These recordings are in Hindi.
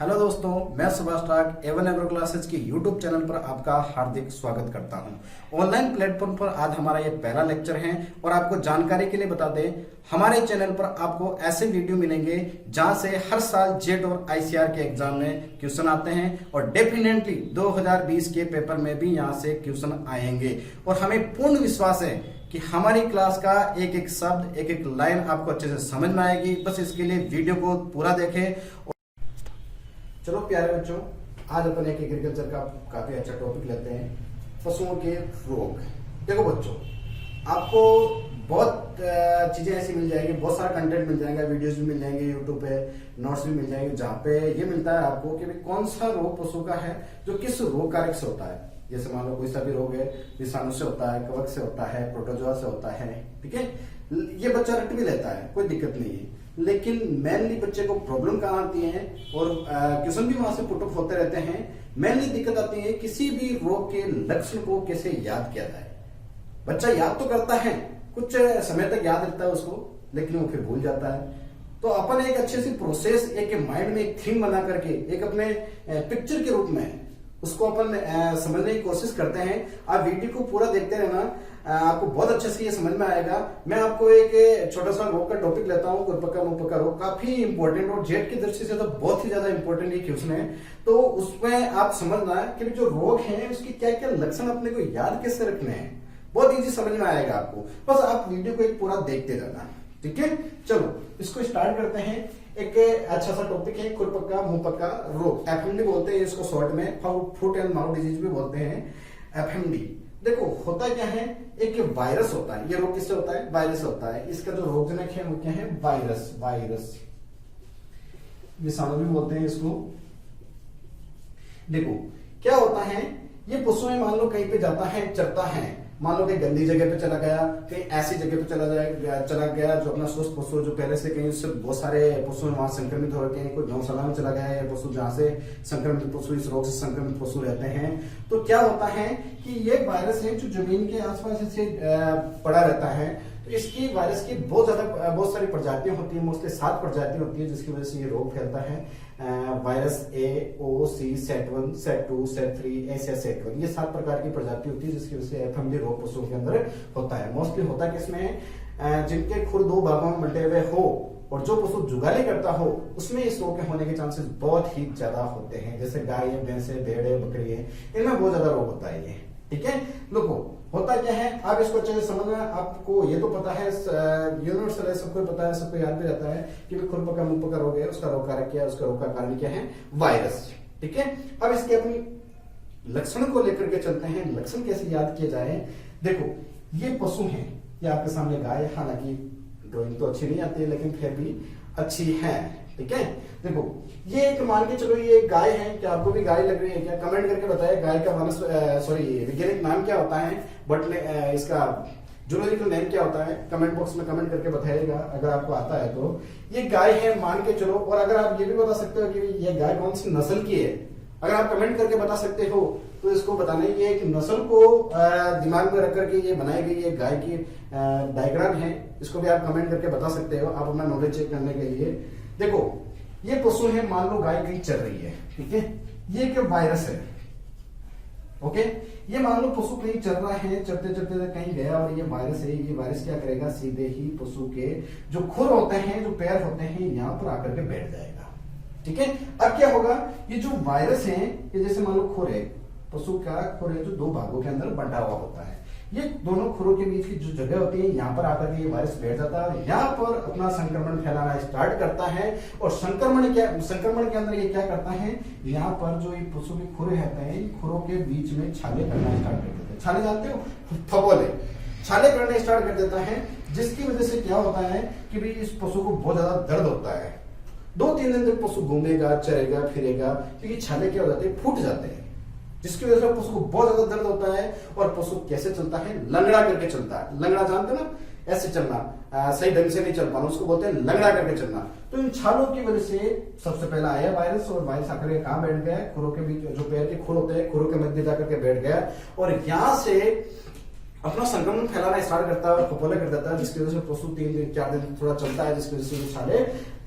हेलो दोस्तों, मैं सुभाष टाक एवन एग्रो क्लासेज की यूट्यूब चैनल पर आपका हार्दिक स्वागत करता हूं। ऑनलाइन प्लेटफॉर्म पर आज हमारा ये पहला लेक्चर है और आपको जानकारी के लिए बता दें, हमारे चैनल पर आपको ऐसे वीडियो मिलेंगे जहां से हर साल जेट और आईसीआर के एग्जाम में क्वेश्चन आते हैं और डेफिनेटली 2020 के पेपर में भी यहां से क्वेश्चन आएंगे। और हमें पूर्ण विश्वास है कि हमारी क्लास का एक एक शब्द, एक एक लाइन आपको अच्छे से समझ में आएगी। बस इसके लिए वीडियो को पूरा देखें। चलो प्यारे बच्चों, आज अपन एक एग्रीकल्चर का काफी अच्छा टॉपिक लेते हैं, पशुओं के रोग। देखो बच्चों, आपको बहुत चीजें ऐसी मिल जाएगी, बहुत सारा कंटेंट मिल जाएगा, वीडियोस भी मिल जाएंगे यूट्यूब पे, नोट्स भी मिल जाएंगे, जहाँ पे ये मिलता है आपको कि भाई कौन सा रोग पशु का है जो किस रोग कारक से होता है। जैसे मान लो कोई सा भी रोग है, विषाणु से होता है, कवक से होता है, प्रोटोजोआ से होता है, ठीक है। ये बच्चा रट भी लेता है, कोई दिक्कत नहीं है, लेकिन मेनली बच्चे को प्रॉब्लम कहाँ आती है और क्वेश्चन भी वहां से पुट अप होते रहते हैं। मेनली दिक्कत आती है किसी भी रोग के लक्षण को कैसे याद किया जाए। बच्चा याद तो करता है, कुछ समय तक याद रहता है उसको, लेकिन वो फिर भूल जाता है। तो अपन एक अच्छे सी प्रोसेस, एक माइंड में एक थीम बना करके, एक अपने पिक्चर के रूप में उसको अपन समझने की कोशिश करते हैं। आप वीडियो को पूरा देखते रहना, आपको बहुत अच्छे से ये समझ में आएगा। मैं आपको एक छोटा सा रोग का टॉपिक लेता हूँ, खुरपका मुंहपका रोग, काफी इंपॉर्टेंट और जेट की दृष्टि से तो बहुत ही ज्यादा इंपॉर्टेंट ये क्वेश्चन है। तो उसमें आप समझना कि जो रोग है उसकी क्या क्या लक्षण अपने को याद कैसे रखने हैं, बहुत इजी समझ में आएगा आपको। बस आप वीडियो को एक पूरा देखते रहना, ठीक है। चलो इसको स्टार्ट करते हैं। एक अच्छा सा टॉपिक है खुरपका मुंहपका रोग, एफएमडी बोलते हैं इसको शॉर्ट में, फुट एंड माउथ डिजीज भी बोलते हैं, एफएमडी। देखो होता क्या है, एक वायरस होता है। ये रोग किससे होता है? वायरस से होता है। इसका जो रोगजनक है वो क्या है? वायरस। विषाणु भी बोलते हैं इसको। देखो क्या होता है, ये पशु में मान लो कहीं पे जाता है, चरता है, मान लो कहीं गंदी जगह पे चला गया, कहीं ऐसी जगह पे चला गया जो अपना स्वस्थ पशु, जो पहले से कहीं उससे बहुत सारे पशु वहां संक्रमित हो रखे हैं, कोई गौशाला में चला गया है पशु जहां से संक्रमित पशु, इस रोग से संक्रमित पशु रहते हैं। तो क्या होता है कि ये वायरस है जो जमीन के आसपास ऐसे पड़ा रहता है। तो इसकी वायरस की बहुत सारी प्रजातियां होती है, मोस्टली 7 प्रजातियां होती है, जिसकी वजह से ये रोग फैलता है। Virus A, O, C, SAT 1, SAT 2, SAT 3, Asia SAT 1, ये 7 प्रकार की प्रजाति होती है, जिसकी वजह से एफएमडी रोग पशुओं के अंदर होता है। मोस्टली होता किसमें? जिनके खुर 2 भागों में बंटे हुए हो और जो पशु जुगाली करता हो, उसमें इस रोग के होने के चांसेस बहुत ही ज्यादा होते हैं। जैसे गाय है, भैंस है, भेड़ है, बकरी है, इनमें बहुत ज्यादा रोग होता है ये, ठीक है। लोगों होता क्या है, आप इसको अच्छे से समझना। आपको ये तो पता है, यूनिवर्सल है, सबको पता है, सबको याद भी रहता है कि खुरपका मुंहपका रोग है, उसका रोग कारक क्या है, उसका रोग का कारण क्या है? वायरस, ठीक है। अब इसके अपनी लक्षण को लेकर के चलते हैं। लक्षण कैसे याद किए जाए? देखो ये पशु है, ये आपके सामने गाय, हालांकि ड्राइंग तो अच्छी नहीं आती है लेकिन फिर भी अच्छी है, ठीक है। देखो ये एक मान के चलो ये गाय है, क्या आपको भी गाय लग रही है क्या? कमेंट करके बताइए गाय का वैज्ञानिक नाम क्या होता है, बट इसका जूलॉजिकल नेम क्या होता है? कमेंट बॉक्स में कमेंट करके बताइएगा अगर आपको आता है तो। ये गाय है मान के चलो, और अगर आप ये भी बता सकते हो कि ये गाय कौन सी नस्ल की है, अगर आप कमेंट करके बता सकते हो तो इसको बताना। ये एक नस्ल को दिमाग में रख करके ये बनाई गई ये गाय की डायग्राम है, इसको भी आप कमेंट करके बता सकते हो, आप अपना नॉलेज चेक करने के लिए। देखो ये पशु है, मान लो गाय कहीं चल रही है, ठीक है। ये एक वायरस है, ओके। ये मान लो पशु कहीं चल रहा है, चलते चलते कहीं गया और ये वायरस है। ये वायरस क्या करेगा? सीधे ही पशु के जो खुर होते हैं, जो पैर होते हैं, यहाँ पर आकर के बैठ जाएगा, ठीक है। अब क्या होगा, ये जो वायरस है, ये जैसे मान लो खुर है, पशु का खुर है जो 2 भागों के अंदर बंटा हुआ होता है। ये दोनों खुरों के बीच की जो जगह होती है, यहाँ पर आकर के ये वायरस बैठ जाता है और यहाँ पर अपना संक्रमण फैलाना स्टार्ट करता है। और संक्रमण के अंदर ये क्या करता है, यहाँ पर जो ये पशु के खुर रहते हैं, खुरों के बीच में छाले करना स्टार्ट कर देते हैं। छाले जानते हो? फफोले छाले करना स्टार्ट कर देता है, जिसकी वजह से क्या होता है कि भाई इस पशु को बहुत ज्यादा दर्द होता है। 2-3 दिन तक पशु घूमेगा, चरेगा, फिरेगा, क्योंकि छाले क्या हो जाते हैं? फूट जाते हैं, जिसकी वजह से पशु को बहुत ज्यादा दर्द होता है। और पशु कैसे चलता है? लंगड़ा करके चलता है। लंगड़ा जानते ना, ऐसे चलना, सही ढंग से नहीं चल पाना, उसको बोलते हैं लंगड़ा करके चलना। तो इन छालों की वजह से सबसे पहला आया वायरस, और वायरस आकर के कहां बैठ गया? खुरों के बीच, जो पैर के खुर होते हैं, खुरों के मध्य जाकर के बैठ गया और यहां से अपना संक्रमण फैलाना स्टार्ट करता है और फफोले कर देता है, जिसकी वजह से पशु 3-4 दिन थोड़ा चलता है, जिसकी वजह से छाले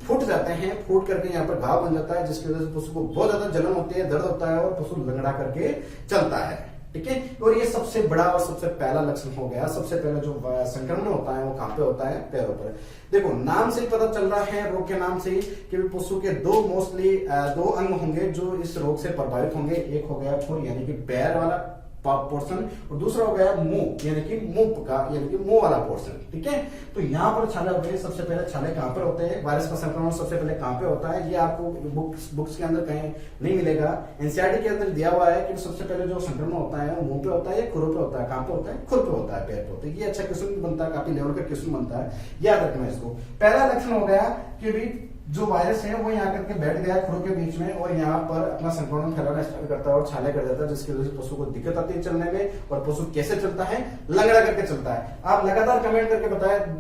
फूट जाते हैं, फूट करके यहाँ पर घाव बन जाता है, जिसकी वजह से पशु को बहुत ज्यादा जलन होती है, दर्द होता है और पशु लंगड़ा करके चलता है। ठीक है, और ये सबसे बड़ा और सबसे पहला लक्षण हो गया। सबसे पहले जो संक्रमण होता है वो कहां पे होता है? पैरों पर। देखो नाम से ही पता चल रहा है, रोग के नाम से ही, कि पशु के दो अंग होंगे जो इस रोग से प्रभावित होंगे। एक हो गया खुर यानी कि पैर वाला पोर्शन, और दूसरा हो गया मुंह यानी कि मुंह वाला पोर्शन। ठीक है, तो यहाँ पर छाले होते हैं। सबसे पहले छाले कहाँ पर होते हैं? वायरस का संक्रमण सबसे पहले कहाँ पे होता है? ये आपको बुक्स के अंदर कहीं नहीं मिलेगा। एनसीईआरटी के अंदर दिया हुआ है कि सबसे पहले जो संक्रमण होता है वो मुंह पे होता है या खुरों पे होता है। कहाँ पे होता है? खुर पे होता है, पैर पे होता है। ये अच्छा क्वेश्चन बनता है, काफी लेवल का क्वेश्चन बनता है, याद रखना इसको। पहला लक्षण हो गया कि भाई जो वायरस है वो यहाँ करके बैठ गया खुरों के बीच में और यहाँ पर अपना संक्रमण फैलाना स्टार्ट करता है और छाले कर देता है, जिसकी वजह से पशु को दिक्कत आती है चलने में। और पशु कैसे चलता है? लंगड़ा करके चलता है। आप लगातार कमेंट करके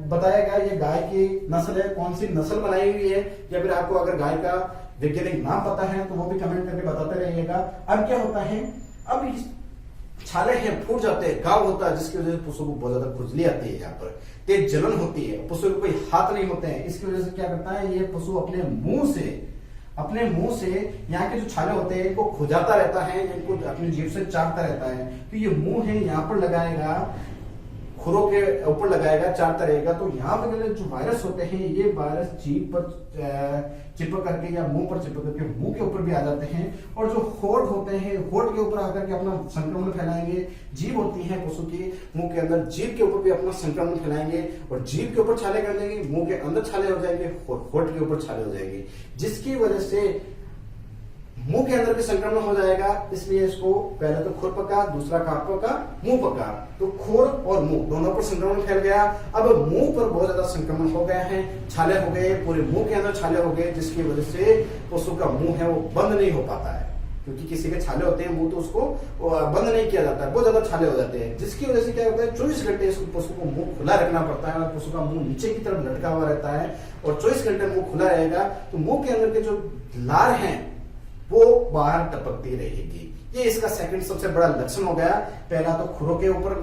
बताएगा ये गाय की नस्ल है, कौन सी नस्ल बनाई हुई है, या फिर आपको अगर गाय का वैज्ञानिक नाम पता है तो वो भी कमेंट करके बताते रहिएगा। अब क्या होता है, अब छाले हैं, फूट जाते हैं, घाव होता है, जिसकी वजह से पशु को बहुत ज्यादा खुजली आती है, यहाँ पर तेज जलन होती है, पशु को कोई हाथ नहीं होते हैं। इसकी वजह से क्या करता है, ये पशु अपने मुंह से यहाँ के जो छाले होते हैं इनको खुजाता रहता है, इनको अपनी जीभ से चाटता रहता है। तो ये मुंह है यहाँ पर लगाएगा, खुरों के ऊपर लगाएगा, चाटता रहेगा। तो यहाँ पर जो वायरस होते हैं ये वायरस जीभ पर चिपक करके या मुंह पर चिपक करके मुंह के ऊपर भी आ जाते हैं, और जो होठ होते हैं होठ के ऊपर आकर के अपना संक्रमण फैलाएंगे। जीभ होती है पशु की मुंह के अंदर, जीभ के ऊपर भी अपना संक्रमण फैलाएंगे और जीभ के ऊपर छाले कर देंगे, मुंह के अंदर छाले हो जाएंगे, होठ के ऊपर छाले हो जाएंगे, जिसकी वजह से मुंह के अंदर भी संक्रमण हो जाएगा। इसलिए इसको पहले तो खुर पका, दूसरा कहां पका? मुंह पका। तो खुर और मुंह दोनों पर संक्रमण फैल गया। अब मुंह पर बहुत ज्यादा संक्रमण हो गया है, छाले हो गए, पूरे मुंह के अंदर छाले हो गए, जिसकी वजह से पशु का मुंह है वो बंद नहीं हो पाता है, क्योंकि किसी के छाले होते हैं मुंह तो उसको बंद नहीं किया जाता है, बहुत ज्यादा छाले हो जाते हैं, जिसकी वजह से क्या होता है 24 घंटे इसको पशु को मुंह खुला रखना पड़ता है। और पशु का मुंह नीचे की तरफ लटका हुआ रहता है और 24 घंटे मुंह खुला रहेगा, तो मुंह के अंदर के जो लार है वो बाहर टपकती रहेगी। ये इसका सेकंड सबसे बड़ा लक्षण हो गया। पहला तो खुरों के ऊपर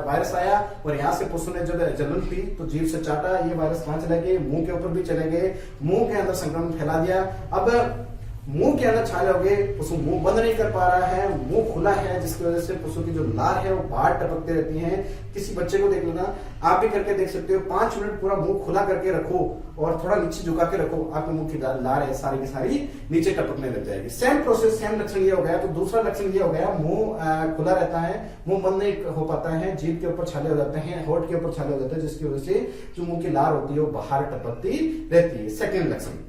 वायरस आया और यहाँ से पशु ने जब जलन थी तो जीभ से चाटा, ये वायरस कहाँ चले गए? मुंह के ऊपर भी चले गए, मुंह के अंदर संक्रमण फैला दिया। अब मुंह के अंदर छाले हो गए, पशु मुंह बंद नहीं कर पा रहा है, मुंह खुला है, जिसकी वजह से पशु की जो लार है वो बाहर टपकते रहती हैं। किसी बच्चे को देख लेना, आप भी करके देख सकते हो, 5 मिनट पूरा मुंह खुला करके रखो और थोड़ा नीचे झुका के रखो, आपके मुंह की लार है सारी की सारी नीचे टपकने लग जाएगी। सेम प्रोसेस, सेम लक्षण ये हो गया। तो दूसरा लक्षण ये हो गया, मुंह खुला रहता है, मुंह बंद नहीं हो पाता है, जीभ के ऊपर छाले हो जाते हैं, होठ के ऊपर छाले हो जाते हैं, जिसकी वजह से जो मुंह की लार होती है वो बाहर टपकती रहती है। सेकेंड लक्षण।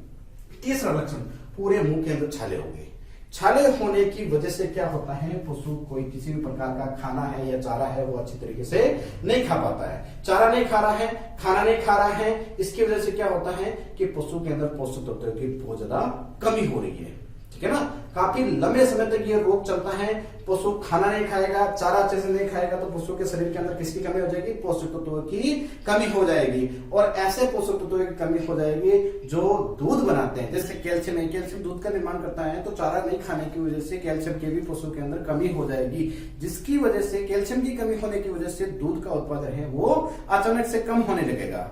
तीसरा लक्षण, पूरे मुंह के अंदर छाले हो गए। छाले होने की वजह से क्या होता है, पशु कोई किसी भी प्रकार का खाना है या चारा है वो अच्छी तरीके से नहीं खा पाता है। चारा नहीं खा रहा है, खाना नहीं खा रहा है, इसकी वजह से क्या होता है कि पशु के अंदर पोषक तत्वों की बहुत ज्यादा कमी हो रही है। ठीक है ना, काफी लंबे समय तक ये रोग चलता है। पशु खाना नहीं खाएगा, चारा अच्छे से नहीं खाएगा, तो पशु के शरीर के अंदर किसकी कमी हो जाएगी? पोषक तत्वों की कमी हो जाएगी। और ऐसे पोषक तत्वों की कमी हो जाएगी जो दूध बनाते हैं, जैसे कैल्शियम है, कैल्शियम दूध का निर्माण करता है, तो चारा नहीं खाने की वजह से कैल्शियम की भी पशु के अंदर कमी हो जाएगी, जिसकी वजह से कैल्शियम की कमी होने की वजह से दूध का उत्पादन है वो अचानक से कम होने लगेगा।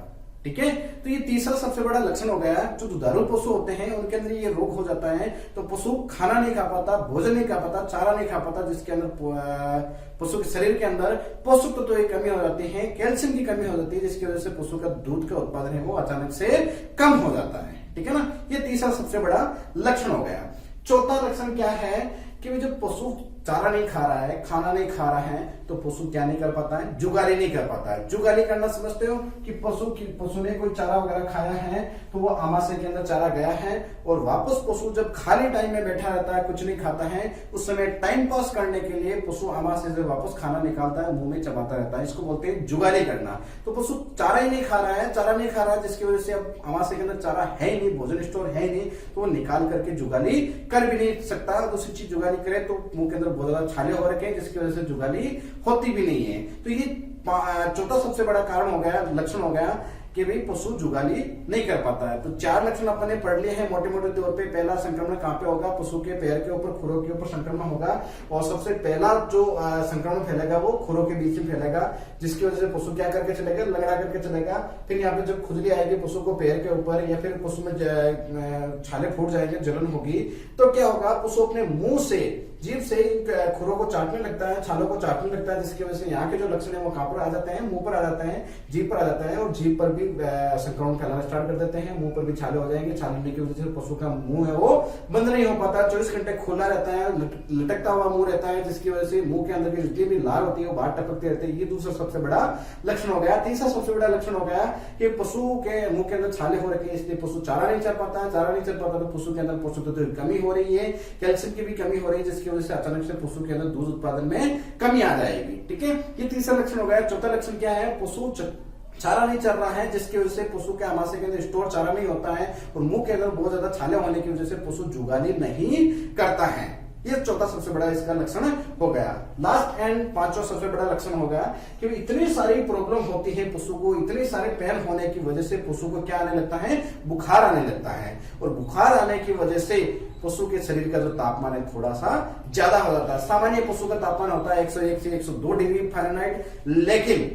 ठीक है, तो ये तीसरा सबसे बड़ा लक्षण हो गया। जो दुधारू पशु होते हैं उनके अंदर ये रोग हो जाता है, तो पशु खाना नहीं खा पाता, भोजन नहीं खा पाता, चारा नहीं खा पाता, जिसके अंदर पशु के शरीर के अंदर पोषक तत्वों की कमी हो जाती है, कैल्शियम की कमी हो जाती है, जिसकी वजह से पशु का दूध का उत्पादन है वो अचानक से कम हो जाता है। ठीक है ना, ये तीसरा सबसे बड़ा लक्षण हो गया। चौथा लक्षण क्या है कि जो पशु चारा नहीं खा रहा है, खाना नहीं खा रहा है, तो पशु क्या नहीं कर पाता है? जुगाली नहीं कर पाता है। जुगाली करना समझते हो कि पशु ने कोई चारा वगैरह खाया है तो वो आमाशय के अंदर चारा गया है और वापस पशु जब खाली टाइम में बैठा रहता है, कुछ नहीं खाता है, उस समय टाइम पास करने के लिए पशु आमाशय से वापस खाना निकालता है, मुंह में चबाता रहता है, इसको बोलते हैं जुगाली करना। तो पशु चारा ही नहीं खा रहा है, चारा नहीं खा रहा है, जिसकी वजह से अब आमाशय के अंदर चारा है ही नहीं, भोजन स्टोर है ही नहीं, तो वो निकाल करके जुगाली कर भी नहीं सकता। दूसरी चीज जुगाली करे तो मुंह के अंदर बहुत ज्यादा छाले हो रखे हैं, जिसकी वजह से जुगाली होती भी नहीं है। तो ये चौथा सबसे बड़ा कारण हो गया, लक्षण हो गया कि भाई पशु जुगाली नहीं कर पाता है। तो 4 लक्षण अपन ने पढ़ लिए हैं मोटे मोटे तौर पे। पहला संक्रमण कहाँ पे होगा, पशु के पैर के ऊपर, खुरों के ऊपर संक्रमण होगा, और सबसे पहला जो संक्रमण फैलेगा वो खुरों के बीच में फैलेगा, जिसकी वजह से पशु क्या करके चलेगा, लगड़ा करके चलेगा। फिर यहाँ पे जब खुजली आएगी पशु को पैर के ऊपर, या फिर पशु में छाले फूट जाएंगे, जलन होगी, तो क्या होगा, पशु अपने मुंह से, जीभ से खुरों को चाटने लगता है, छालों को चाटने लगता है, जिसकी वजह से यहाँ के जो लक्षण है वो कहाँ पर आ जाते हैं, मुंह पर आ जाते हैं, जीभ पर आ जाता है, और जीभ पर भी संक्रमण फैलाना स्टार्ट कर देते हैं। मुंह पर भी छाले हो जाएंगे, छाले होने की वजह से पशु का मुंह है वो बंद नहीं हो पाता, 24 घंटे खुला रहता है, लटकता हुआ मुंह रहता है, जिसकी वजह से मुंह के अंदर की जितनी भी लार होती है वो बाहर टपकती रहती है। ये दूसरा सबसे बड़ा लक्षण हो गया। तीसरा सबसे बड़ा लक्षण हो गया कि पशु के मुंह के अंदर छाले हो रखे हैं, इसलिए पशु चारा नहीं चल पाता है। चारा नहीं चल पाता तो पशु के अंदर पोषक तत्व की कमी हो रही है, कैल्शियम की भी कमी हो रही है, जिसकी वजह से अचानक से पशु के अंदर दूध उत्पादन में कमी आ जाएगी। ठीक है, ये तीसरा लक्षण हो गया। चौथा लक्षण क्या है, पशु चारा नहीं चल रहा है, जिसकी वजह से पशु के आमाशय के अंदर स्टोर चारा नहीं होता है, और मुंह के अंदर बहुत ज्यादा छाले होने की वजह से पशु जुगाली नहीं करता है। ये चौथा सबसे बड़ा इसका लक्षण हो गया। लास्ट एंड पांचवा सबसे बड़ा लक्षण हो गया कि इतनी सारी प्रॉब्लम होती है पशु को, इतने सारे पेन होने की वजह से पशु को क्या आने लगता है, बुखार आने लगता है, और बुखार आने की वजह से पशु के शरीर का जो तापमान है थोड़ा सा ज्यादा हो जाता है। सामान्य पशु का तापमान होता है 101 से 102 डिग्री फ़ारेनहाइट, लेकिन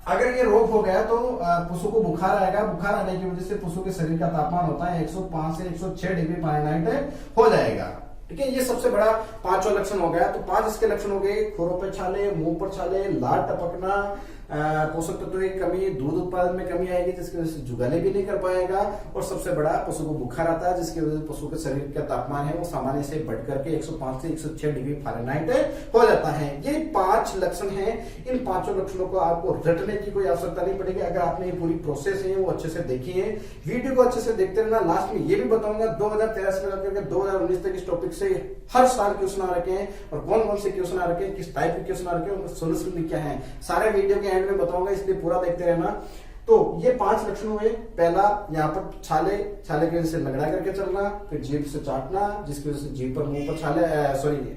अगर ये रोग हो गया तो पशु को बुखार आएगा। बुखार आने की वजह से पशु के शरीर का तापमान होता है 105 से 106 डिग्री फ़ारेनहाइट हो जाएगा। ठीक है, ये सबसे बड़ा पांचवा लक्षण हो गया। तो 5 इसके लक्षण हो गए, खुरों पर छाले, मुंह पर छाले, लार टपकना, पोषक तत्वों की कमी, दूध उत्पादन में कमी आएगी, जिसकी वजह से जुगाली भी नहीं कर पाएगा, और सबसे बड़ा पशु को बुखार आता है, जिसकी वजह से पशु के शरीर का तापमान है वो सामान्य से बढ़कर के 105 से 106 डिग्री फ़ारेनहाइट हो जाता है। ये 5 लक्षण हैं। इन 5 लक्षणों को आपको रटने की कोई आवश्यकता नहीं पड़ेगी अगर आपने ये पूरी प्रोसेस है वो अच्छे से देखी है। वीडियो को अच्छे से देखते रहना। लास्ट में ये भी बताऊंगा 2013 से लेकर 2019 तक इस टॉपिक से हर साल क्वेश्चन आ रखे हैं, और कौन कौन से क्वेश्चन आ रखे हैं, किस टाइप के क्वेश्चन आ रखे हैं, उनका सोल्यूशन क्या है, सारे वीडियो के एंड में बताऊंगा, इसलिए पूरा देखते रहना। तो ये 5 लक्षण हुए। पहला, यहाँ पर छाले की वजह से लगड़ा करके चलना, फिर जीभ से चाटना, जिसकी वजह से जीभ पर, मुंह पर छाले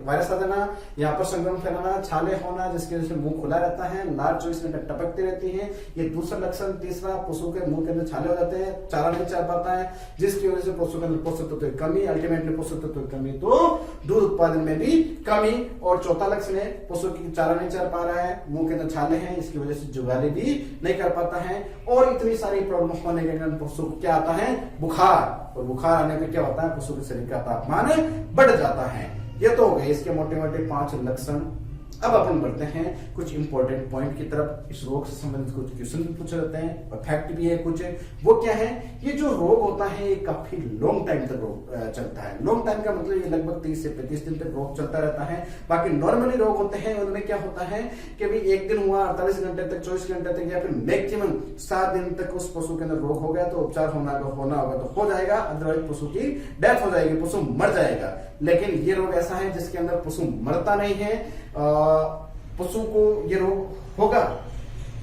वायरस आ जाना, यहाँ पर संक्रमण फैलाना, छाले होना, जिसकी वजह से मुंह खुला रहता है, लार 24 घंटे टपकती रहती है, ये दूसरा लक्षण। तीसरा, पशु के मुंह के अंदर छाले हो जाते हैं, चारा नहीं चल पाता है, जिसकी वजह से पशु के अंदर पोषक तत्व की कमी, अल्टीमेटली पोषक तत्व की कमी तो दूध उत्पादन में भी कमी। और चौथा लक्षण है, पशु की चारा नहीं चल पा रहा है, मुंह के अंदर छाले हैं, इसकी वजह से जुगाली भी नहीं कर पाता है, और इतनी सारी प्रॉब्लम होने के कारण पशु को क्या आता है, बुखार, और बुखार आने पर क्या होता है, पशु के शरीर का तापमान बढ़ जाता है। ये तो हो गए इसके मोटे मोटे 5 लक्षण। अब अपन बढ़ते हैं कुछ इंपॉर्टेंट पॉइंट की तरफ। इस रोग से संबंधित कुछ क्वेश्चन भी पूछे जाते हैं और फैक्ट भी है कुछ। वो क्या है, ये जो रोग होता है ये काफी लॉन्ग टाइम तक रोग चलता है। लॉन्ग टाइम का मतलब ये लगभग 30 से 35 दिन तक रोग चलता रहता है। बाकी नॉर्मली रोग होते हैं उनमें क्या होता है कि भाई एक दिन हुआ, 48 घंटे तक, 24 घंटे तक, या फिर मैक्सिमम 7 दिन तक उस पशु के अंदर रोग हो गया तो उपचार होना होगा तो हो जाएगा, अदरवाइज पशु की डेथ हो जाएगी, पशु मर जाएगा। लेकिन ये रोग ऐसा है जिसके अंदर पशु मरता नहीं है। पशु को ये रोग होगा,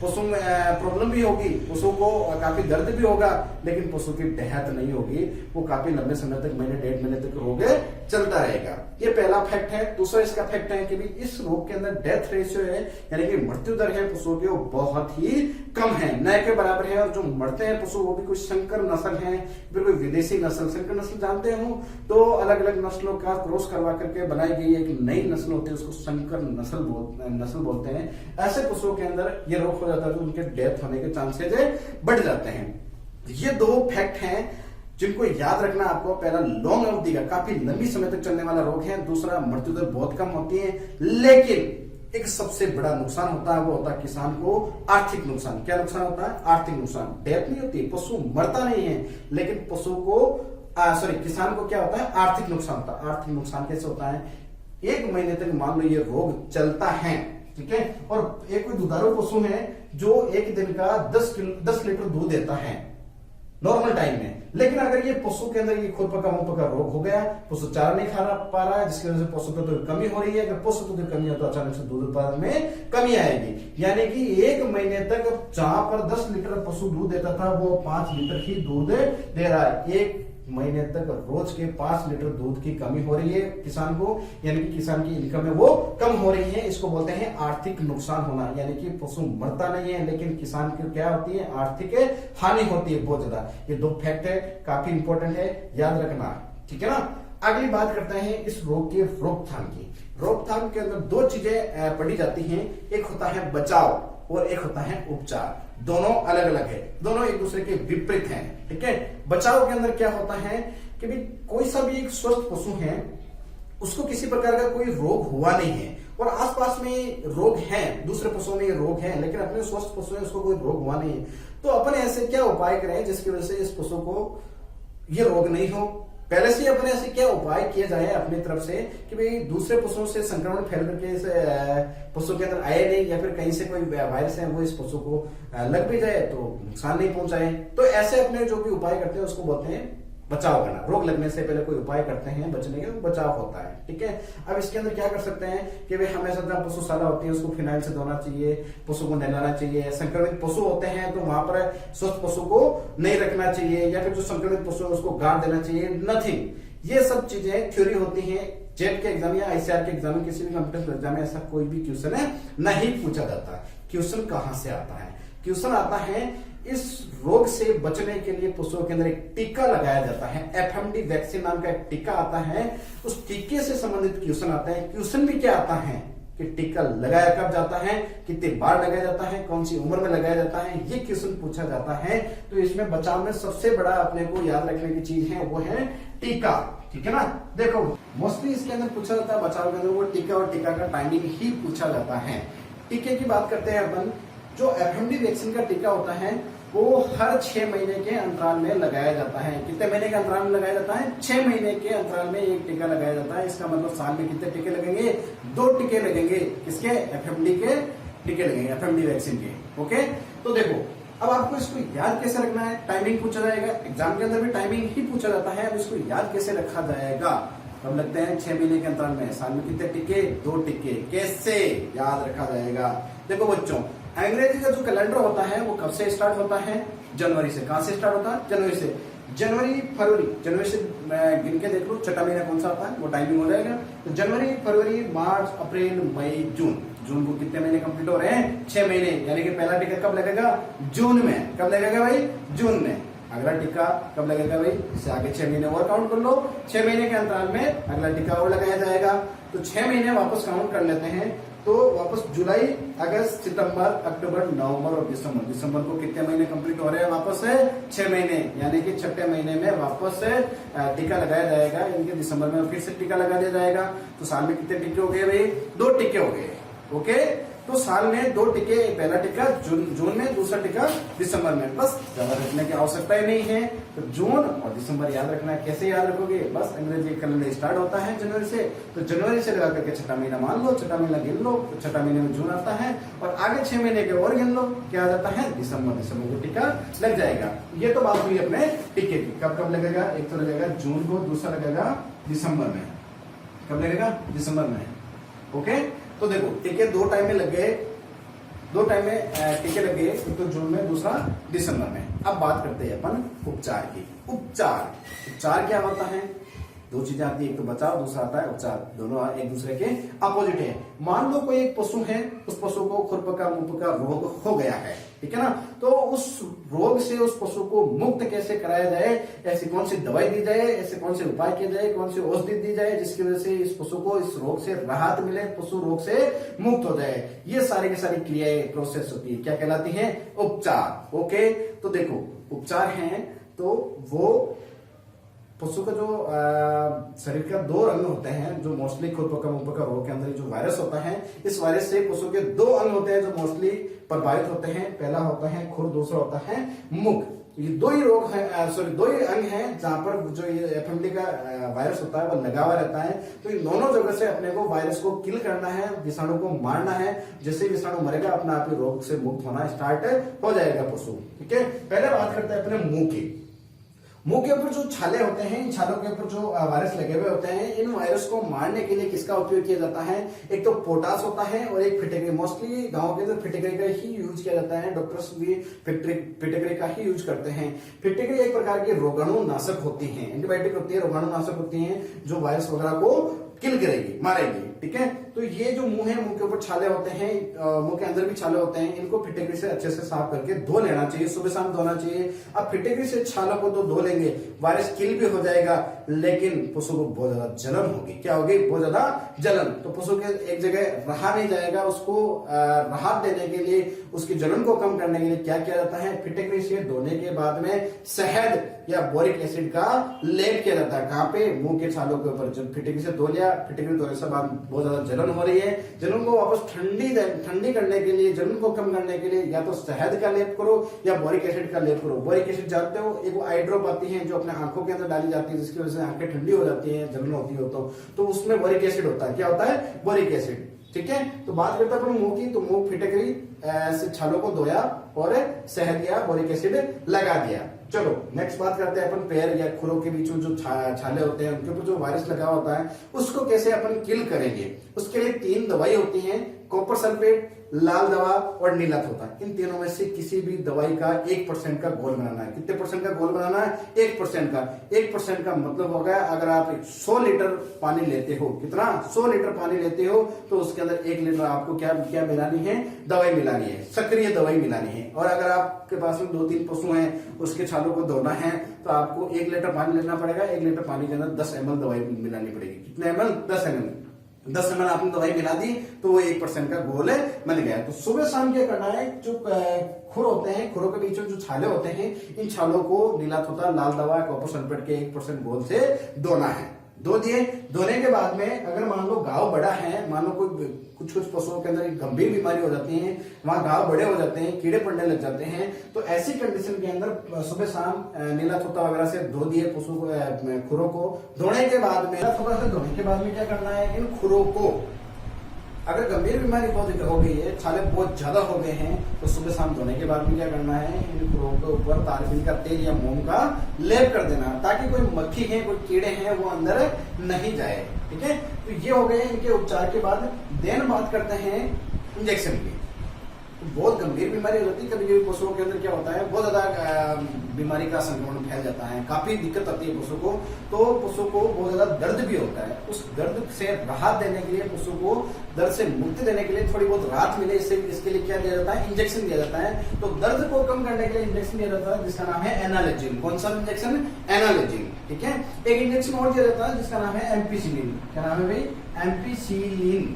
पशु में प्रॉब्लम भी होगी, पशु को काफी दर्द भी होगा, लेकिन पशु की डेथ नहीं होगी, वो काफी लंबे समय तक, महीने 1.5 महीने तक रोग चलता रहेगा। ये पहला फैक्ट है। दूसरा इसका फैक्ट है कि भी इस रोग के अंदर डेथ रेशियो है, यानी कि मृत्यु दर है पशुओं की, वो बहुत ही कम है, न के बराबर है। और जो मरते हैं पशु वो भी कुछ संकर नस्ल है, फिर कोई विदेशी नस्ल। संकर नस्ल जानते हो तो अलग अलग नस्लों का क्रॉस करवा करके बनाई गई एक नई नस्ल होती है, उसको संकर नस्ल बोलते हैं। ऐसे पशुओं के अंदर ये रोग हो जाता है तो उनके डेथ होने के चांसेज बढ़ जाते हैं। ये 2 फैक्ट हैं जिनको याद रखना आपको। पहला, लॉन्ग अवधि का, काफी लंबी समय तक चलने वाला रोग है। दूसरा, मृत्यु दर बहुत कम होती है, लेकिन एक सबसे बड़ा नुकसान होता है, वो होता है किसान को आर्थिक नुकसान। क्या नुकसान होता है? आर्थिक नुकसान। डेथ नहीं होती, पशु मरता नहीं है, लेकिन पशु को किसान को क्या होता है? आर्थिक नुकसान होता है। आर्थिक नुकसान कैसे होता है? 1 महीने तक मान लो ये रोग चलता है, ठीक है, और एक कोई दुधारू पशु है जो एक दिन का 10 लीटर दूध देता है नॉर्मल टाइम में, लेकिन अगर ये पशु के अंदर ये खुरपका मुंहपका रोग हो गया, पशु चारा नहीं खा पा रहा है, जिसकी वजह से पशु तत्व की कमी हो रही है। अगर पशु तत्व की कमी हो तो अचानक से दूध उत्पादन में कमी आएगी। यानी कि 1 महीने तक जहां पर 10 लीटर पशु दूध देता था वो 5 लीटर ही दूध दे रहा है। एक महीने तक रोज के 5 लीटर दूध की कमी हो रही है किसान को, यानी कि किसान की इनकम है वो कम हो रही है। इसको बोलते हैं आर्थिक नुकसान होना, यानी कि पशु मरता नहीं है लेकिन किसान की क्या होती है, आर्थिक हानि होती है बहुत ज्यादा। ये 2 फैक्ट है, काफी इंपॉर्टेंट है, याद रखना, ठीक है ना। अगली बात करते हैं इस रोग की रोकथाम की। रोकथाम के अंदर 2 चीजें पढ़ी जाती हैं, एक होता है बचाव और एक होता है उपचार। दोनों अलग अलग है, दोनों एक दूसरे के विपरीत हैं, ठीक है। बचाव के अंदर क्या होता है कि भाई कोई सा भी एक स्वस्थ पशु है, उसको किसी प्रकार का कोई रोग हुआ नहीं है और आसपास में रोग है, दूसरे पशुओं में रोग है, लेकिन अपने स्वस्थ पशु है उसको कोई रोग हुआ नहीं है, तो अपन ऐसे क्या उपाय करें जिसकी वजह से इस पशु को ये रोग नहीं हो। पहले से अपने ऐसे क्या उपाय किए जाए अपनी तरफ से कि भाई दूसरे पशुओं से संक्रमण फैल करके इस पशु के अंदर आए नहीं, या फिर कहीं से कोई वायरस है वो इस पशु को लग भी जाए तो नुकसान नहीं पहुंचाए। तो ऐसे अपने जो भी उपाय करते हैं उसको बोलते हैं बचाव करना। रोग लगने से पहले कोई उपाय करते हैं बचने के, तो बचाव होता है, ठीक है। अब इसके अंदर क्या कर सकते हैं कि भाई हमेशा जहां पशुशाला होती है उसको फिनाइल से धोना चाहिए, पशु को नहलाना चाहिए। संक्रमित पशु होते हैं तो वहां पर स्वस्थ पशु को नहीं रखना चाहिए, या फिर जो संक्रमित पशु है उसको गाड़ देना चाहिए, नथिंग। ये सब चीजें थ्योरी होती है। जेट के एग्जाम या आईसीआर के एग्जाम, किसी भी कॉम्पिटिटिव एग्जाम में ऐसा कोई भी क्वेश्चन है नहीं पूछा जाता। क्वेश्चन कहां से आता है? क्वेश्चन आता है इस रोग से बचने के लिए पशुओं के अंदर एक टीका लगाया जाता है, एफएमडी वैक्सीन नाम का एक टीका आता है, उस टीके से संबंधित क्वेश्चन आता है। क्वेश्चन भी क्या आता है कि टीका लगाया कब जाता है, कितने बार लगाया जाता है, कौन सी उम्र में लगाया जाता है, ये क्वेश्चन पूछा जाता है। तो इसमें बचाव में सबसे बड़ा अपने को याद रखने की चीज है वो है टीका, ठीक है ना। देखो मोस्टली इसके अंदर पूछा जाता है बचाव के अंदर वो टीका और टीका का टाइमिंग ही पूछा जाता है। टीके की बात करते हैं अपन, जो एफएमडी वैक्सीन का टीका होता है वो हर 6 महीने के अंतराल में लगाया जाता है। कितने महीने के अंतराल में लगाया जाता है? 6 महीने के अंतराल में एक टीका लगाया जाता है। इसका मतलब साल में कितने टीके लगेंगे? 2 टीके लगेंगे। किसके? एफएमडी के टीके लगेंगे, एफएमडी वैक्सीन के। ओके, तो देखो अब आपको इसको याद कैसे रखना है। टाइमिंग पूछा जाएगा, एग्जाम के अंदर भी टाइमिंग ही पूछा जाता है। अब इसको याद कैसे रखा जाएगा? कब लगते हैं? 6 महीने के अंतराल में। साल में कितने टीके? 2 टीके। कैसे याद रखा जाएगा? देखो बच्चों, अंग्रेजी का जो कैलेंडर होता है वो कब से स्टार्ट होता है? जनवरी से। कहां से स्टार्ट होता है? जनवरी से। जनवरी फरवरी, जनवरी से गिन के देख लो छठा महीना कौन सा आता है, वो टाइमिंग हो जाएगा। तो जनवरी फरवरी मार्च अप्रैल मई जून, जून को कितने महीने कंप्लीट हो रहे हैं? 6 महीने। यानी कि पहला टीका कब लगेगा? जून में। कब लगेगा भाई? जून में। अगला टीका कब लगेगा भाई? इससे आगे 6 महीने और काउंट कर लो। 6 महीने के अंतराल में अगला टीका और लगाया जाएगा। तो 6 महीने वापस काउंट कर लेते हैं, तो वापस जुलाई, अगस्त, सितंबर, अक्टूबर, नवंबर और दिसंबर। दिसंबर को कितने महीने कंप्लीट हो रहे हैं? वापस से 6 महीने। यानी कि छठे महीने में वापस से टीका लगाया जाएगा। यानी कि दिसंबर में फिर से टीका लगा दिया जाएगा। तो साल में कितने टीके हो गए भाई? 2 टीके हो गए। ओके, तो साल में 2 टीके, पहला टीका जून में, दूसरा टीका दिसंबर में। बस ज्यादा रखने की आवश्यकता ही नहीं है। तो जून और दिसंबर याद रखना है। कैसे याद रखोगे? बस अंग्रेजी कैलेंडर स्टार्ट होता है जनवरी से, तो जनवरी से लगा करके छठा महीना मान लो, छठा महीना गिन लो, तो छठा महीने में जून आता है और आगे 6 महीने के और गिन लो, क्या आ जाता है? दिसंबर। दिसंबर को टीका लग जाएगा। ये तो बात हुई अपने टीके की। कब कब लगेगा? एक तो लगेगा जून को, दूसरा लगेगा दिसंबर में। कब लगेगा? दिसंबर में। ओके, तो देखो टीके 2 टाइम में लग गए, 2 टाइम में टीके लग गए, एक तो जून में, दूसरा दिसंबर में। अब बात करते हैं अपन उपचार की। उपचार क्या होता है? 2 चीजें आती है, एक तो बचाव, दूसरा आता है उपचार। दोनों एक दूसरे के अपोजिट है। मान लो कोई एक पशु है, उस पशु को खुरपका मुंहपका रोग हो गया है, ठीक है ना। तो उस रोग से उस पशु को मुक्त कैसे कराया जाए, ऐसी कौन सी दवाई दी जाए, ऐसे कौन से उपाय किए जाए, कौन सी औषधि दी जाए जिसकी वजह से इस पशु को इस रोग से राहत मिले, पशु रोग से मुक्त हो जाए। ये सारी की सारी क्रियाएं, प्रोसेस होती है, क्या कहलाती है? उपचार। ओके, तो देखो उपचार है तो वो पशु का जो शरीर का 2 अंग होते हैं, जो मोस्टली खुरपका मुंहपका रोग के अंदर जो वायरस होता है, इस वायरस से पशु के 2 अंग होते हैं जो मोस्टली प्रभावित होते हैं। पहला होता है खुर, दूसरा होता है मुख। ये 2 ही रोग है, सॉरी 2 ही अंग हैं जहां पर जो ये एफएमडी का वायरस होता है वो लगा हुआ रहता है। तो इन दोनों जगह से अपने को वायरस को किल करना है, विषाणु को मारना है। जैसे विषाणु मरेगा अपना आप ही रोग से मुक्त होना स्टार्ट हो जाएगा पशु, ठीक है। पहले बात करते हैं अपने मुंह की। मुंह के ऊपर जो छाले होते हैं, इन छालों के ऊपर जो वायरस लगे हुए होते हैं, इन वायरस को मारने के लिए किसका उपयोग किया जाता है? एक तो पोटास होता है और एक फिटेग्री। मोस्टली गांव के अंदर फिटेग्री का ही यूज किया जाता है, डॉक्टर्स भी फिटेग्री का ही यूज करते हैं। फिटेग्री एक प्रकार की रोगाणु नाशक होती है, एंटीबायोटिक होती है, रोगाणु नाशक होती है, जो वायरस वगैरह को किल करेगी, मारेगी। ठीक है, तो ये जो मुंह है, मुंह के ऊपर छाले होते हैं, मुंह के अंदर भी छाले होते हैं, इनको फिटेग्री से अच्छे से साफ करके धो लेना चाहिए, सुबह शाम धोना चाहिए। अब फिटेग्री से छालों को तो धो लेंगे, वायरस किल भी हो जाएगा, लेकिन पशु को बहुत ज्यादा जलन होगी। क्या होगी? बहुत ज्यादा जलन। तो पशु के एक जगह रहा नहीं जाएगा, उसको राहत देने के लिए, उसकी जलन को कम करने के लिए क्या किया जाता है? फिटेग्री से धोने के बाद में शहद या बोरिक एसिड का लेप किया जाता है। कहां पे? मुंह के छालों के ऊपर। जब फिटेग्री से धो लिया, फिटेग्री धोने से बाद बहुत ज्यादा जलन हो रही है, जलन को वापस ठंडी करने के लिए, जलन को कम करने के लिए या तो शहद का लेप करो या बोरिक एसिड का लेप करो। बोरिक एसिड जानते हो, एक वो आई ड्रॉप आती है जो अपने आंखों के अंदर डाली जाती है, जिसकी वजह से आंखें ठंडी हो जाती है, जलन होती हो तो उसमें बोरिक एसिड होता है। क्या होता है? Boric acid. ठीक है, तो बात करते हैं अपन मुंह की। तो मुंह फिटेग्री से छालों को धोया और शहद या बोरिक एसिड लगा दिया। चलो नेक्स्ट बात करते हैं अपन पैर या खुरों के बीच में जो छाले होते हैं, उनके ऊपर जो वायरस लगा होता है, उसको कैसे अपन किल करेंगे। उसके लिए 3 दवाई होती हैं, कॉपर सल्फेट, लाल दवा और नीला तोता। इन तीनों में से किसी भी दवाई का 1% का घोल बनाना है। कितने परसेंट का घोल बनाना है? 1% का। 1% का मतलब हो गया, अगर आप 100 लीटर पानी लेते हो, कितना? 100 लीटर पानी लेते हो, तो उसके अंदर 1 लीटर आपको क्या मिलानी है? दवाई मिलानी है, सक्रिय दवाई मिलानी है। और अगर आपके पास में 2-3 पशु हैं, उसके छालों को धोना है, तो आपको 1 लीटर पानी लेना पड़ेगा। 1 लीटर पानी के अंदर 10 ml दवाई मिलानी पड़ेगी। कितने ml? 10 ml। 10 ml आपने दवाई मिला दी तो वो 1% का घोल बन गया। तो सुबह शाम क्या करना है? जो खुर होते हैं, खुरों के बीच में जो छाले होते हैं, इन छालों को नीला तोता, लाल दवा, कॉपर सल्फेट के 1% घोल से धोना है। धो दिए। धोने के बाद में अगर मान लो घाव बड़ा है, मान लो कोई कुछ पशुओं के अंदर गंभीर बीमारी हो जाती है, वहां घाव बड़े हो जाते हैं, कीड़े पड़ने लग जाते हैं, तो ऐसी कंडीशन के अंदर सुबह शाम नीला तोता वगैरह से धो दिए पशु को, खुरों को। धोने के बाद में धोने के बाद में क्या करना है? इन खुरों को, अगर गंभीर बीमारी बहुत हो गई है, छाले बहुत ज्यादा हो गए हैं, तो सुबह शाम धोने के बाद में क्या करना है? इन खुरों के ऊपर तारपीन का तेल या मोम का लेप कर देना, ताकि कोई मक्खी है, कोई कीड़े हैं, वो अंदर नहीं जाए। ठीक है, तो ये हो गए इनके उपचार के बाद। देन बात करते हैं इंजेक्शन की। बहुत गंभीर बीमारी हो जाती है, कभी कभी पशुओं के अंदर क्या होता है, बहुत ज्यादा बीमारी का संक्रमण फैल जाता है, काफी दिक्कत आती है पशु को, तो पशु को बहुत ज्यादा दर्द भी होता है। उस दर्द से राहत देने के लिए, पशु को दर्द से मुक्ति देने के लिए, थोड़ी बहुत राहत मिले, इसके लिए क्या दिया जाता है? इंजेक्शन दिया जाता है। तो दर्द को कम करने के लिए इंजेक्शन दिया जाता है, जिसका नाम है एनालिजिन। कौन सा इंजेक्शन? एनालिजिन। ठीक है, एक इंजेक्शन और दिया जाता है जिसका नाम है एम्पिसिलिन। क्या नाम है भाई? एम्पिसिलिन।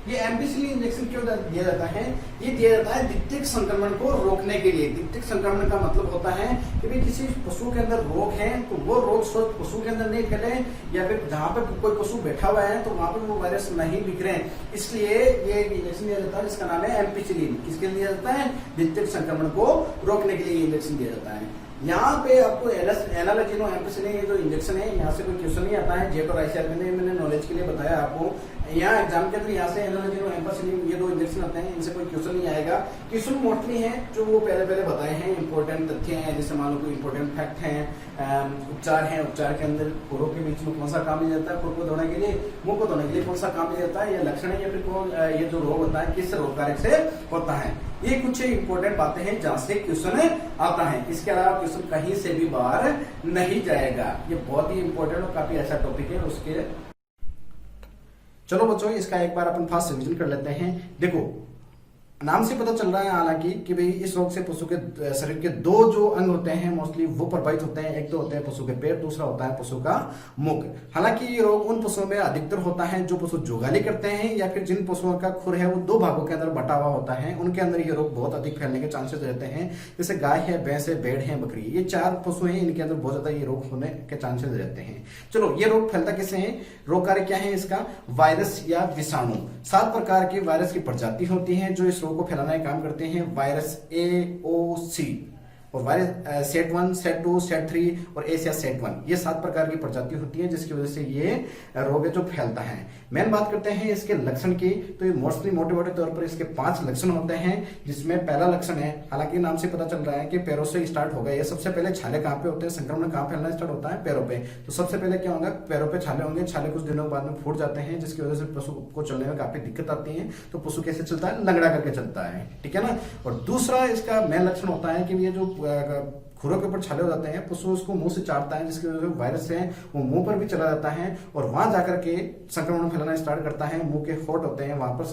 ये एम्पिसिलिन इंजेक्शन क्यों दिया जाता है? ये दिया जाता है दिक्तिक संक्रमण को रोकने के लिए। दिक्तिक संक्रमण का मतलब होता है कि भाई किसी पशु के अंदर रोग है, तो वो रोग स्वस्थ पशु के अंदर नहीं फैले, या फिर जहां पे कोई पशु बैठा हुआ है तो वहां पे वो वायरस नहीं बिखरे। इसलिए ये इंजेक्शन दिया जाता है जिसका नाम है एम्पिसिलिन। किसके लिए दिया जाता है? दिक्तिक संक्रमण को रोकने के लिए इंजेक्शन दिया जाता है। यहाँ पे आपको एनालिजिन और एम्पिसिलिन, ये जो इंजेक्शन है, यहाँ से कोई क्वेश्चन नहीं आता है। जेट और आईसीआर में मैंने नॉलेज के लिए बताया आपको। यहाँ एग्जाम के अंदर यहाँ से एनालिजिन और एम्पिसिलिन, ये 2 इंजेक्शन आते हैं, इनसे कोई क्वेश्चन नहीं आएगा। क्वेश्चन मोस्टली है जो वो पहले बताए हैं, इंपॉर्टेंट तथ्य हैं, जैसे मान लो कोई इंपॉर्टेंट फैक्ट है, उपचार है। उपचार के अंदर खुरों के बीच में कौन सा काम लिया जाता है? खुर को धोने के लिए, मुंह को धोने के लिए कौन सा काम लिया जाता है, या लक्षण है, या फिर ये जो रोग होता है किस रोग कारक से होता है। ये कुछ इंपॉर्टेंट बातें हैं जहां से क्वेश्चन आता है। इसके अलावा क्वेश्चन कहीं से भी बाहर नहीं जाएगा। ये बहुत ही इंपॉर्टेंट और काफी अच्छा टॉपिक है। उसके चलो बच्चों, इसका एक बार अपन फास्ट रिवीजन कर लेते हैं। देखो, नाम से पता चल रहा है हालांकि कि भाई इस रोग से पशु के शरीर के 2 जो अंग होते हैं मोस्टली वो प्रभावित होते हैं। एक तो होते हैं पशु के पेट, दूसरा होता है पशु का मुख। हालांकि ये रोग उन पशुओं में अधिकतर होता है जो पशु जुगाली करते हैं, या फिर जिन पशुओं का खुर है वो 2 भागों के अंदर बटा हुआ होता है, उनके अंदर ये रोग बहुत अधिक फैलने के चांसेस रहते हैं। जैसे गाय है, भैंस है, भेड़ है, बकरी, ये 4 पशु हैं, इनके अंदर बहुत ज्यादा ये रोग होने के चांसेस रहते हैं। चलो, ये रोग फैलता कैसे है? रोग कार्य क्या है इसका? वायरस या विषाणु। 7 प्रकार के वायरस की प्रजाति होती है जो इस रोग को फैलाने का काम करते हैं। वायरस AOC, और वायरस सेट 1, सेट 2, सेट 3 और एशिया सेट 1, ये 7 प्रकार की प्रजाति होती है जिसकी वजह से ये रोग है जो फैलता है। मेन बात करते हैं इसके लक्षण की, तो ये मोस्टली मोटे मोटे तौर पर इसके 5 लक्षण होते हैं, जिसमें पहला लक्षण है, हालांकि नाम से पता चल रहा है कि पैरों से स्टार्ट होगा। ये सबसे पहले छाले कहाँ पे होते हैं, संक्रमण कहाँ फैलना स्टार्ट होता है, पैरों पे। तो सबसे पहले क्या होगा, पैरों पे छाले होंगे, छाले कुछ दिनों बाद में फूट जाते हैं जिसकी वजह से पशु को चलने में काफी दिक्कत आती है। तो पशु कैसे चलता है, लंगड़ा करके चलता है, ठीक है ना। और दूसरा इसका मेन लक्षण होता है कि ये जो खुरों के ऊपर छाले हो जाते हैं, पशु उसको मुंह से चाटता है जिसकी वजह से वायरस है वो मुंह पर भी चला जाता है और वहां जाकर के संक्रमण फैलाना स्टार्ट करता है। मुंह के होठ होते हैं, वहां पर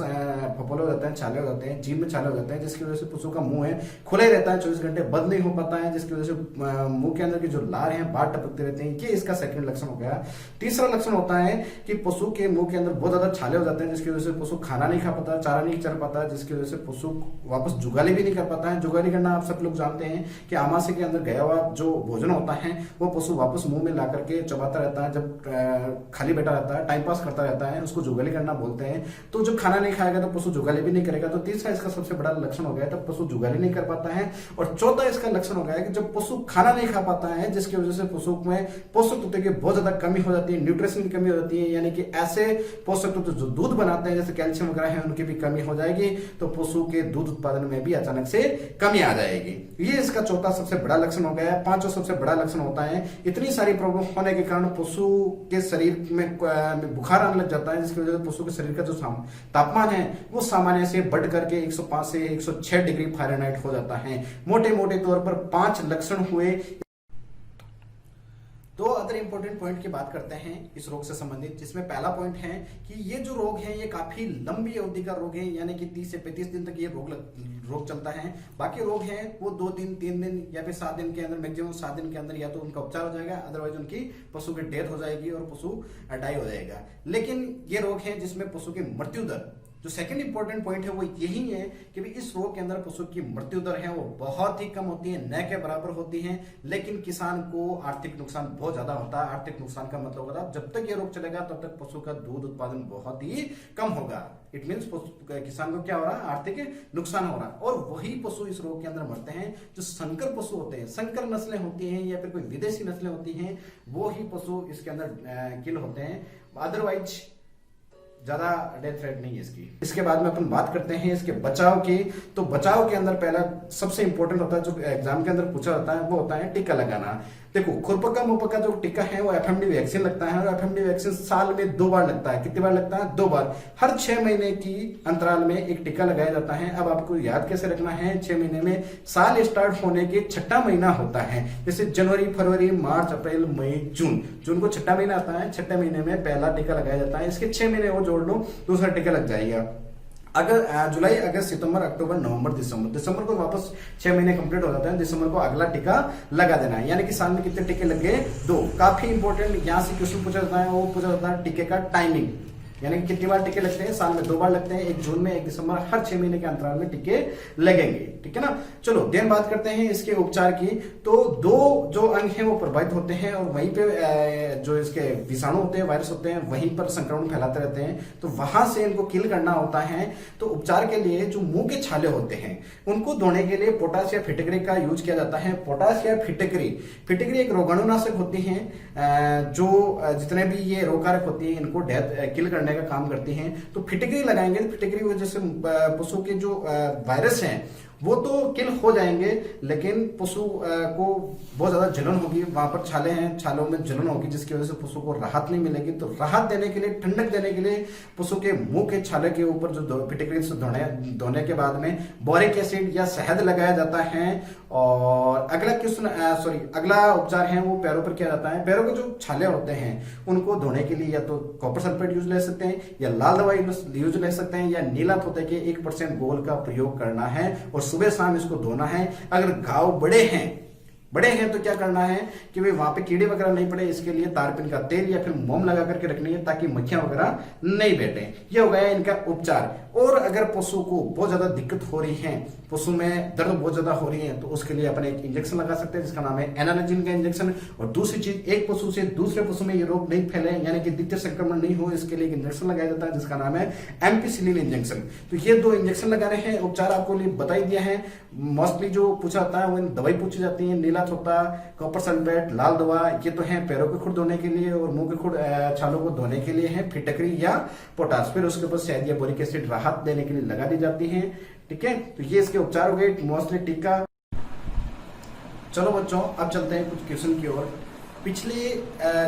फफोले हो जाते हैं, छाले हो जाते हैं, जीभ में छाले हो जाते हैं, जिसकी वजह से पशु का मुंह है खुला ही रहता है, 24 घंटे बंद नहीं हो पाता है, जिसकी वजह से मुंह के अंदर की जो लार है बाहर टपकते रहते हैं। ये इसका सेकंड लक्षण हो गया। तीसरा लक्षण होता है कि पशु के मुंह के अंदर बहुत ज्यादा छाले हो जाते हैं जिसकी वजह से पशु खाना नहीं खा पाता, चारा नहीं चल पाता, जिसकी वजह से पशु वापस जुगाली भी नहीं कर पाता है। जुगाली करना आप सब लोग जानते हैं कि आमाशय के अंदर गया हुआ जो भोजन होता है वो पशु वापस मुंह में ला करके चबाता रहता है, जब खाली बैठा रहता है, टाइम पास करता रहता है, उसको जुगाली करना बोलते हैं। तो जब खाना नहीं खाएगा तो पशु जुगाली भी नहीं करेगा। तो तीसरा इसका सबसे बड़ा लक्षण हो गया, तब पशु जुगाली नहीं कर पाता है। और चौथा इसका लक्षण हो गया कि जब पशु खाना नहीं खा पाता है जिसकी वजह से पशु में पोषक तत्व की बहुत ज्यादा कमी हो जाती है, न्यूट्रिशन की कमी हो जाती है, यानी कि ऐसे पोषक तत्व जो दूध बनाते हैं जैसे कैल्शियम वगैरह है उनकी भी कमी हो जाएगी, तो पशु के दूध उत्पादन में भी अचानक से कमी आ जाएगी। ये इसका चौथा सबसे बड़ा लक्षण हो गया है। पांचवा सबसे बड़ा लक्षण होता है इतनी सारी प्रॉब्लम होने के कारण पशु के शरीर में बुखार आने लग जाता है, जिसकी वजह से पशु के शरीर का जो तापमान है वो सामान्य से बढ़ करके 105 से 106 डिग्री फ़ारेनहाइट हो जाता है। मोटे मोटे तौर पर 5 लक्षण हुए। दो अदर इंपॉर्टेंट पॉइंट की बात करते हैं इस रोग से संबंधित, जिसमें पहला पॉइंट है कि ये जो रोग है ये काफी लंबी अवधि का रोग है, यानी कि 30 से 35 दिन तक ये रोग चलता है। बाकी रोग है वो 2 दिन 3 दिन या फिर 7 दिन के अंदर, मैक्सिमम 7 दिन के अंदर या तो उनका उपचार हो जाएगा, अदरवाइज उनकी पशु की डेथ हो जाएगी और पशु डाई हो जाएगा। लेकिन ये रोग है जिसमें पशु की मृत्यु दर, जो सेकंड इंपॉर्टेंट पॉइंट है वो यही है कि भी इस रोग के अंदर पशु की मृत्यु दर है वो बहुत ही कम होती है, न के बराबर होती है। लेकिन किसान को आर्थिक नुकसान बहुत ज्यादा होता है। आर्थिक नुकसान का मतलब होता है जब तक ये रोग चलेगा तब तक पशु का दूध उत्पादन बहुत ही कम होगा। इट मीन्स किसान को क्या हो रहा है, आर्थिक नुकसान हो रहा है। और वही पशु इस रोग के अंदर मरते हैं जो संकर पशु होते हैं, संकर नस्लें होती हैं या फिर कोई विदेशी नस्लें होती हैं, वो ही पशु इसके अंदर किल होते हैं। अदरवाइज ज्यादा डेथ रेट नहीं है इसकी। इसके बाद में अपन बात करते हैं इसके बचाव की। तो बचाव के अंदर पहला सबसे इंपॉर्टेंट होता है जो एग्जाम के अंदर पूछा जाता है वो होता है टीका लगाना। देखो खुरपका मुपका जो टीका है वो एफएमडी वैक्सीन लगता है और एफएमडी वैक्सीन साल में 2 बार लगता है। कितनी बार लगता है, 2 बार। हर 6 महीने की अंतराल में एक टीका लगाया जाता है। अब आपको याद कैसे रखना है, 6 महीने में साल स्टार्ट होने के 6ठा महीना होता है। जैसे जनवरी, फरवरी, मार्च, अप्रैल, मई, जून। जून को 6ठा महीना आता है, 6ठे महीने में पहला टीका लगाया जाता है। इसके 6 महीने और जोड़ लो, दूसरा टीका लग जाएगा। अगर जुलाई, अगस्त, सितंबर, अक्टूबर, नवंबर, दिसंबर को वापस 6 महीने कंप्लीट हो जाता है। दिसंबर को अगला टीका लगा देना है, यानी कि साल में कितने टीके लग गए, 2। काफी इंपॉर्टेंट यहाँ से क्वेश्चन पूछा जाता है, वो पूछा जाता है टीके का टाइमिंग, यानी कि कितनी बार टीके लगते हैं, साल में 2 बार लगते हैं, 1 जून में, 1 दिसंबर, हर 6 महीने के अंतराल में टीके लगेंगे, ठीक है ना। चलो देन बात करते हैं इसके उपचार की। तो 2 जो अंग हैं वो प्रभावित होते हैं और वहीं पे जो इसके विषाणु होते हैं, वायरस होते हैं, वहीं पर संक्रमण फैलाते रहते हैं। तो वहां से इनको किल करना होता है। तो उपचार के लिए जो मुंह के छाले होते हैं उनको धोने के लिए पोटाश या फिटकरी का यूज किया जाता है। पोटाश या फिटकरी एक रोगाणुनाशक होती है जो जितने भी ये रोगकारक होती है इनको किल करने का काम करती हैं। तो फिटकरी लगाएंगे, फिटकरी की वजह से पशु के जो वायरस हैं वो तो किल हो जाएंगे, लेकिन पशु को बहुत ज्यादा जलन होगी। वहां पर छाले हैं, छालों में जलन होगी जिसकी वजह से पशु को राहत नहीं मिलेगी। तो राहत देने के लिए, ठंडक देने के लिए पशु के मुंह के छाले के ऊपर जो फिटकरी से धोने के बाद में बोरिक एसिड या शहद लगाया जाता है। और अगला उपचार है वो पैरों पर किया जाता है। पैरों के जो छाले होते हैं उनको धोने के लिए या तो कॉपर सल्फेट यूज ले सकते हैं या लाल दवाई यूज ले सकते हैं या नीला तोते के 1% घोल का प्रयोग करना है और सुबह शाम इसको धोना है। अगर घाव बड़े बड़े हैं तो क्या करना है कि भाई वहां पे कीड़े वगैरह नहीं पड़े, इसके लिए तारपीन का तेल या फिर मोम लगा करके रखनी है ताकि मक्खियां वगैरह नहीं बैठे। ये हो गया इनका उपचार। और अगर पशु को बहुत ज्यादा दिक्कत हो रही है, पशु में दर्द बहुत ज्यादा हो रही है, तो उसके लिए अपन एक इंजेक्शन लगा सकते हैं जिसका नाम है एनालजिन का इंजेक्शन। और दूसरी चीज, एक पशु से दूसरे पशु में ये रोग नहीं फैले यानी कि द्वितीय संक्रमण नहीं हो, इसके लिए एक इंजेक्शन लगाया जाता है जिसका नाम है एम्पिसिलिन इंजेक्शन। तो ये 2 इंजेक्शन लगाने हैं। उपचार आपको बता ही दिया है। मोस्टली जो पूछा जाता है वो दवाई पूछी जाती है, नीला थोता, कॉपर सल्फेट, लाल दवा, ये तो है पैरों के खुर धोने के लिए और मुंह के खुर छालों को धोने के लिए है फिटकरी या पोटास। फिर उसके ऊपर शहद या बोरिक एसिड राहत देने के लिए लगा दी जाती है। ठीक है, तो ये इसके उपचार हो गए मोस्टली टीका। चलो बच्चों अब चलते हैं कुछ क्वेश्चन की ओर। पिछले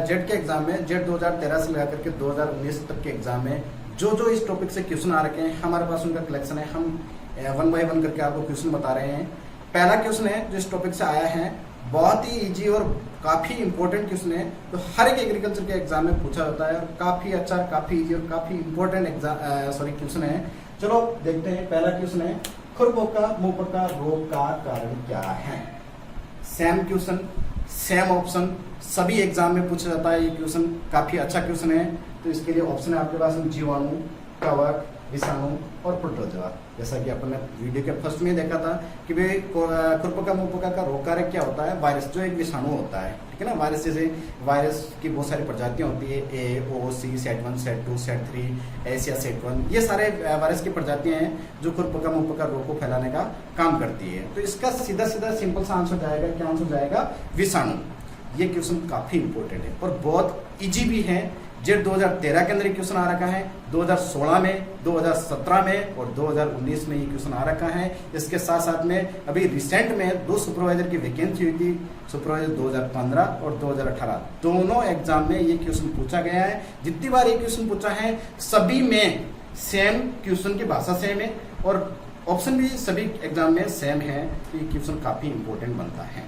जेड के एग्जाम में, जेड 2013 से लेकर के 2019 तक के एग्जाम में जो इस टॉपिक से क्वेश्चन आ रखे हैं हमारे पास उनका कलेक्शन है। हम 1 बाय 1 करके आपको क्वेश्चन बता रहे हैं। पहला क्वेश्चन है जो इस टॉपिक से आया है, बहुत ही इजी और काफी इंपॉर्टेंट क्वेश्चन है, तो हर एक एग्रीकल्चर के एग्जाम में पूछा जाता है। काफी अच्छा, काफी इजी और काफी इंपॉर्टेंट क्वेश्चन है। चलो देखते हैं। पहला क्वेश्चन है, खुरपका मुंहपका रोग का कारण क्या है? सेम क्वेश्चन, सेम ऑप्शन, सभी एग्जाम में पूछा जाता है। ये क्वेश्चन काफी अच्छा क्वेश्चन है। तो इसके लिए ऑप्शन है आपके पास जीवाणु, कवक, विषाणु और प्रोटोजोआ। जैसा कि अपन ने वीडियो के फर्स्ट में देखा था कि भाई खुरपका मुंहपका का रोग कारक क्या होता है? वायरस, जो एक विषाणु होता है। ठीक है ना, वायरस जैसे वायरस की बहुत सारी प्रजातियां होती है, ए, O, C, SAT 1, SAT 2, SAT 3, एसिया सेट 1, ये सारे वायरस की प्रजातियां हैं जो खुरपका मुंहपका रोग को फैलाने का काम करती है। तो इसका सीधा सीधा सिंपल सा आंसर जाएगा, क्या आंसर जाएगा? विषाणु। ये क्वेश्चन काफी इंपॉर्टेंट है और बहुत इजी भी है। जेड 2013 के अंदर ये क्वेश्चन आ रखा है, 2016 में, 2017 में और 2019 में ये क्वेश्चन आ रखा है। इसके साथ साथ में अभी रिसेंट में 2 सुपरवाइजर की वैकेंसी हुई थी, सुपरवाइजर 2015 और 2018, दोनों एग्जाम में ये क्वेश्चन पूछा गया है। जितनी बार ये क्वेश्चन पूछा है सभी में सेम क्वेश्चन की भाषा सेम है और ऑप्शन भी सभी एग्जाम में सेम है। तो ये क्वेश्चन काफी इंपॉर्टेंट बनता है।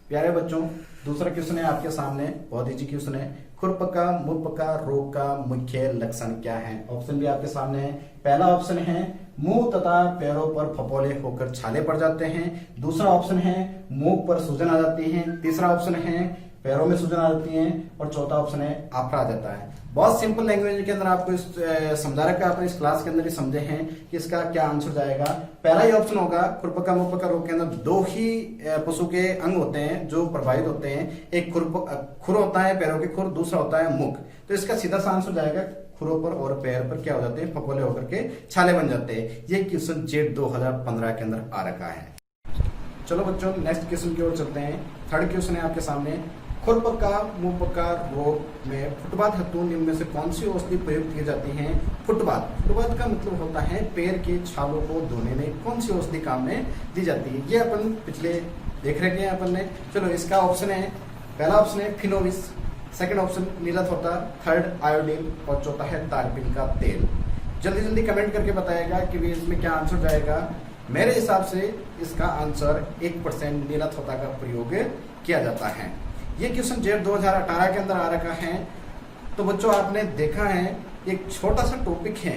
प्यारे बच्चों, दूसरा क्वेश्चन है आपके सामने, बहुत इजी क्वेश्चन है। खुरपका मुंहपका रोग का मुख्य लक्षण क्या है? ऑप्शन भी आपके सामने है। पहला ऑप्शन है मुंह तथा पैरों पर फफोले होकर छाले पड़ जाते हैं। दूसरा ऑप्शन है मुंह पर सूजन आ जाती है। तीसरा ऑप्शन है पैरों में सूजन आ जाती है और चौथा ऑप्शन है आफरा आ जाता है। बहुत सिंपल लैंग्वेज के अंदर आपको समझा रखा है, आपने इस क्लास के अंदर ही समझे हैं कि इसका क्या आंसर जाएगा। पहला ही ऑप्शन होगा। खुरपका मुंहपका रोग के अंदर 2 ही पशु के अंग होते हैं जो प्रभावित होते हैं, एक खुर होता है पैरों के खुर, दूसरा होता है मुख। तो इसका सीधा सा आंसर जाएगा खुरों पर और पैर पर क्या हो जाते हैं? फफोले होकर के छाले बन जाते हैं। ये क्वेश्चन जेड 2015 के अंदर आ रखा है। चलो बच्चों नेक्स्ट क्वेश्चन की ओर चलते हैं। थर्ड क्वेश्चन है आपके सामने, खुरपका मुंहपका रोग में फुटबाथ हेतु निम्न में से कौन सी औषधि प्रयुक्त की जाती है? फुटबाथ का मतलब होता है पैर के छालों को धोने में कौन सी औषधि काम में दी जाती है? ये अपन पिछले देख रखे हैं अपन ने। चलो इसका ऑप्शन है, पहला ऑप्शन है फिनोविस, सेकंड ऑप्शन नीला थोता, थर्ड आयोडीन और चौथा है तारपीन का तेल। जल्दी जल्दी कमेंट करके बताएगा कि भी इसमें क्या आंसर जाएगा। मेरे हिसाब से इसका आंसर 1% नीला थोता का प्रयोग किया जाता है। ये क्वेश्चन जेड 2018 के अंदर आ रखा है। तो बच्चों आपने देखा है एक छोटा सा टॉपिक है,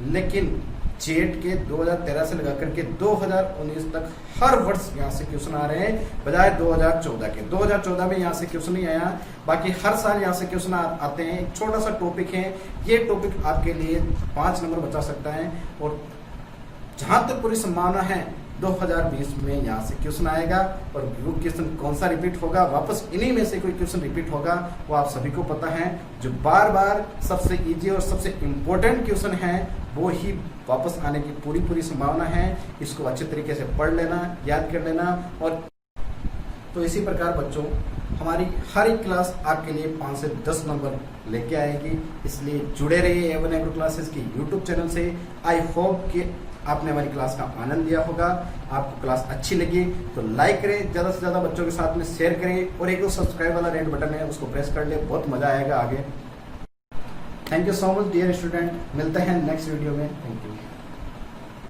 लेकिन जेड के 2013 से लेकर के 2019 तक हर वर्ष यहाँ से क्वेश्चन आ रहे हैं, बजाय 2014 के। 2014 में यहाँ से क्वेश्चन नहीं आया, बाकी हर साल यहाँ से क्वेश्चन आते हैं। एक छोटा सा टॉपिक है, ये टॉपिक आपके लिए 5 नंबर बचा सकता है। और जहां तक पूरी संभावना है 2020 में यहाँ से क्वेश्चन आएगा और वो क्वेश्चन कौन सा रिपीट होगा, वापस इन्हीं में से कोई क्वेश्चन रिपीट होगा, वो आप सभी को पता है। जो बार बार सबसे इजी और सबसे इम्पोर्टेंट क्वेश्चन है वो ही वापस आने की पूरी संभावना है। इसको अच्छे तरीके से पढ़ लेना, याद कर लेना। और तो इसी प्रकार बच्चों हमारी हर एक क्लास आपके लिए 5 से 10 नंबर लेके आएगी, इसलिए जुड़े रहिए A1 एग्रो क्लासेस की यूट्यूब चैनल से। आई होप कि आपने हमारी क्लास का आनंद लिया होगा, आपको क्लास अच्छी लगी तो लाइक करें, ज़्यादा से ज़्यादा बच्चों के साथ में शेयर करें और एक सब्सक्राइब वाला रेड बटन है उसको प्रेस कर ले, बहुत मज़ा आएगा आगे। Thank you so much dear student, मिलते हैं नेक्स्ट वीडियो में। Thank you.